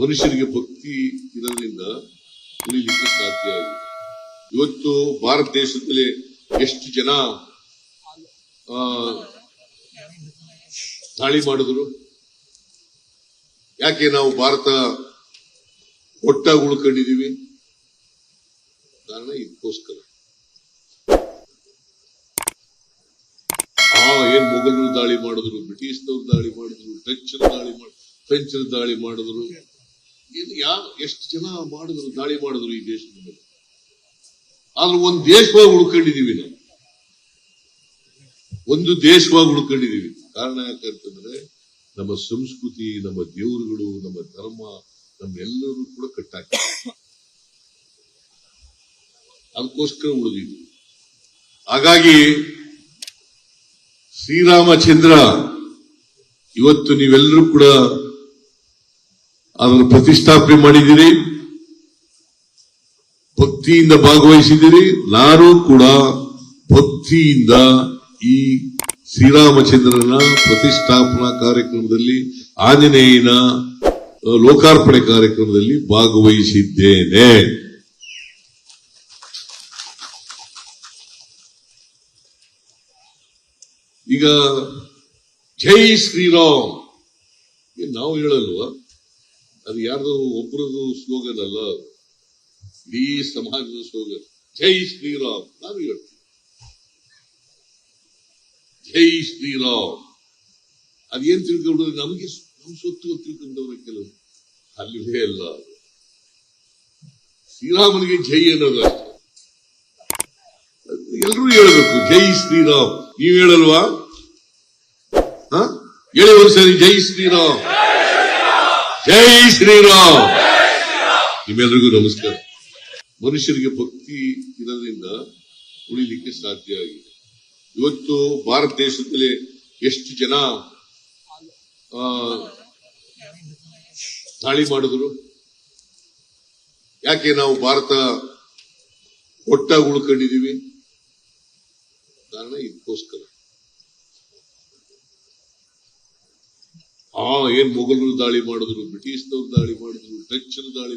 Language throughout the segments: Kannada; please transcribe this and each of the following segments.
ಮನುಷ್ಯರಿಗೆ ಭಕ್ತಿ ಇರೋದ್ರಿಂದ ಉಳಿಲಿಕ್ಕೆ ಸಾಧ್ಯ ಆಗಿದೆ. ಇವತ್ತು ಭಾರತ ದೇಶದಲ್ಲಿ ಎಷ್ಟು ಜನ ದಾಳಿ ಮಾಡಿದ್ರು? ಯಾಕೆ ನಾವು ಭಾರತ ಒಟ್ಟಾಗಿ ಉಳ್ಕೊಂಡಿದೀವಿ? ಕಾರಣ ಇದಕ್ಕೋಸ್ಕರ. ಏನ್ ಮೊಘಲರು ದಾಳಿ ಮಾಡಿದ್ರು, ಬ್ರಿಟಿಷ್ನವ್ರು ದಾಳಿ ಮಾಡಿದ್ರು, ಫ್ರೆಂಚರು ದಾಳಿ ಮಾಡಿದ್ರು, ಎಷ್ಟು ಜನ ಮಾಡಿದ್ರು, ದಾಳಿ ಮಾಡಿದ್ರು ಈ ದೇಶದ ಮೇಲೆ. ಆದ್ರೂ ಒಂದು ದೇಶವಾಗಿ ಉಳ್ಕೊಂಡಿದೀವಿ ನಾವು, ಒಂದು ದೇಶವಾಗಿ ಉಳ್ಕೊಂಡಿದೀವಿ. ಕಾರಣ ಯಾಕಂತಂದ್ರೆ ನಮ್ಮ ಸಂಸ್ಕೃತಿ, ನಮ್ಮ ದೇವರುಗಳು, ನಮ್ಮ ಧರ್ಮ, ನಮ್ಮೆಲ್ಲರೂ ಕೂಡ ಕಟ್ಟಾಕಿ, ಅದಕ್ಕೋಸ್ಕರ ಉಳಿದಿದ್ವಿ. ಹಾಗಾಗಿ ಶ್ರೀರಾಮಚಂದ್ರ ಇವತ್ತು ನೀವೆಲ್ಲರೂ ಕೂಡ ಅದನ್ನು ಪ್ರತಿಷ್ಠಾಪನೆ ಮಾಡಿದ್ದೀರಿ, ಭಕ್ತಿಯಿಂದ ಭಾಗವಹಿಸಿದ್ದೀರಿ. ನಾನು ಕೂಡ ಭಕ್ತಿಯಿಂದ ಈ ಶ್ರೀರಾಮಚಂದ್ರನ ಪ್ರತಿಷ್ಠಾಪನಾ ಕಾರ್ಯಕ್ರಮದಲ್ಲಿ, ಆಂಜನೇಯನ ಲೋಕಾರ್ಪಣೆ ಕಾರ್ಯಕ್ರಮದಲ್ಲಿ ಭಾಗವಹಿಸಿದ್ದೇನೆ. ಈಗ ಜೈ ಶ್ರೀರಾಮ್ ನಾವು ಹೇಳಲ್ವಾ? ಅದು ಯಾರ್ದು ಒಬ್ಬರದು ಸ್ಲೋಗನ್ ಅಲ್ಲ, ಇಡೀ ಸಮಾಜದ ಸ್ಲೋಗನ್. ಜೈ ಶ್ರೀರಾಮ್ ನಾವು ಹೇಳ್ತೀವಿ, ಜೈ ಶ್ರೀರಾಮ್. ಅದೇನ್ ತಿಳ್ಕೊಂಡ್ರೆ ನಮಗೆ ನಮ್ ಸೊತ್ತು ತಿಳ್ಕೊಂಡವ್ರೆ ಕೆಲವು, ಅಲ್ಲಿವೇ ಅಲ್ಲ. ಶ್ರೀರಾಮನಿಗೆ ಜೈ ಅನ್ನೋದು ಅಷ್ಟೇ. ಎಲ್ರೂ ಹೇಳ್ಬೇಕು ಜೈ ಶ್ರೀರಾಮ್. ನೀವ್ ಹೇಳಲ್ವಾ? ಹೇಳಿ ಒಂದ್ಸರಿ ಜೈ ಶ್ರೀರಾಮ್, ಜೈ ಶ್ರೀರಾಮ್. ನಿಮ್ಮೆಲ್ಲರಿಗೂ ನಮಸ್ಕಾರ. ಮನುಷ್ಯರಿಗೆ ಭಕ್ತಿ ಇರೋದ್ರಿಂದ ಉಳಿಲಿಕ್ಕೆ ಸಾಧ್ಯ ಆಗಿದೆ. ಇವತ್ತು ಭಾರತ ದೇಶದಲ್ಲಿ ಎಷ್ಟು ಜನ ದಾಳಿ ಮಾಡಿದ್ರು? ಯಾಕೆ ನಾವು ಭಾರತ ಒಟ್ಟಾಗಿ ಉಳ್ಕೊಂಡಿದೀವಿ? ಕಾರಣ ಇದಕ್ಕೋಸ್ಕರ. ಏನ್ ಮೊಘಲರು ದಾಳಿ ಮಾಡಿದ್ರು, ಬ್ರಿಟಿಷ್ನವ್ರು ದಾಳಿ ಮಾಡಿದ್ರು, ಫ್ರೆಂಚರು ದಾಳಿ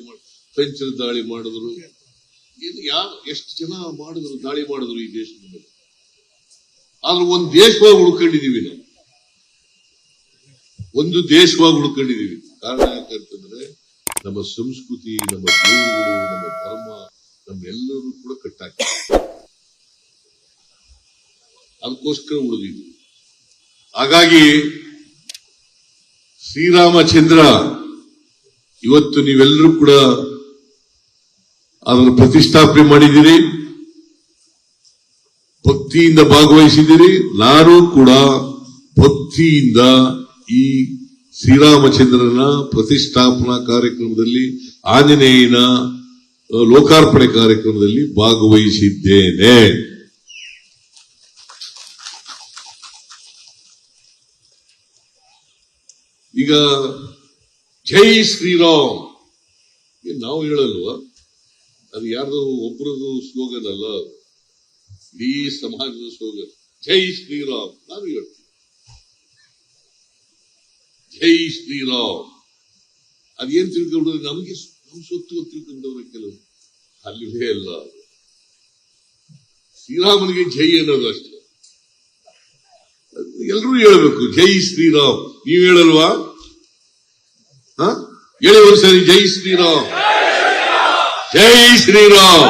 ಮಾಡಿದ್ರು, ಎಷ್ಟು ಜನ ಮಾಡಿದ್ರು, ದಾಳಿ ಮಾಡಿದ್ರು ಈ ದೇಶದ ಮೇಲೆ. ಆದ್ರೂ ಒಂದು ದೇಶವಾಗಿ ಉಳ್ಕೊಂಡಿದೀವಿ ನಾವು, ಒಂದು ದೇಶವಾಗಿ ಉಳ್ಕೊಂಡಿದೀವಿ. ಕಾರಣ ಯಾಕಂತಂದ್ರೆ ನಮ್ಮ ಸಂಸ್ಕೃತಿ, ನಮ್ಮ ದೇವರುಗಳು, ನಮ್ಮ ಧರ್ಮ, ನಮ್ಮೆಲ್ಲರೂ ಕೂಡ ಕಟ್ಟಾಕಿ, ಅದಕ್ಕೋಸ್ಕರ ಉಳಿದಿದ್ವಿ. ಹಾಗಾಗಿ ಶ್ರೀರಾಮಚಂದ್ರ ಇವತ್ತು ನೀವೆಲ್ಲರೂ ಕೂಡ ಅದನ್ನು ಪ್ರತಿಷ್ಠಾಪನೆ ಮಾಡಿದ್ದೀರಿ, ಭಕ್ತಿಯಿಂದ ಭಾಗವಹಿಸಿದ್ದೀರಿ. ನಾನು ಕೂಡ ಭಕ್ತಿಯಿಂದ ಈ ಶ್ರೀರಾಮಚಂದ್ರನ ಪ್ರತಿಷ್ಠಾಪನಾ ಕಾರ್ಯಕ್ರಮದಲ್ಲಿ, ಆಂಜನೇಯನ ಲೋಕಾರ್ಪಣೆ ಕಾರ್ಯಕ್ರಮದಲ್ಲಿ ಭಾಗವಹಿಸಿದ್ದೇನೆ. ಈಗ ಜೈ ಶ್ರೀರಾಮ್ ನಾವು ಹೇಳಲ್ವಾ? ಅದು ಯಾರ್ದು ಒಬ್ಬರದು ಸ್ಲೋಗನ್ ಅಲ್ಲ, ಇಡೀ ಸಮಾಜದ ಸ್ಲೋಗನ್. ಜೈ ಶ್ರೀರಾಮ್ ನಾವು ಹೇಳ್ತೀವಿ, ಜೈ ಶ್ರೀರಾಮ್. ಅದೇನ್ ತಿಳ್ಕೊಂಡ್ರೆ ನಮಗೆ ನಮ್ ಸೊತ್ತು ತಿಳ್ಕೊಂಡವ್ರೆ ಕೆಲವು, ಅಲ್ಲಿವೇ ಅಲ್ಲ. ಶ್ರೀರಾಮನಿಗೆ ಜೈ ಅನ್ನೋದು ಅಷ್ಟೇ. ಎಲ್ರೂ ಹೇಳ್ಬೇಕು ಜೈ ಶ್ರೀರಾಮ್. ನೀವ್ ಹೇಳಲ್ವಾ? ಹೇಳಿ ಒಂದ್ಸರಿ ಜೈ ಶ್ರೀರಾಮ್, ಜೈ ಶ್ರೀರಾಮ್.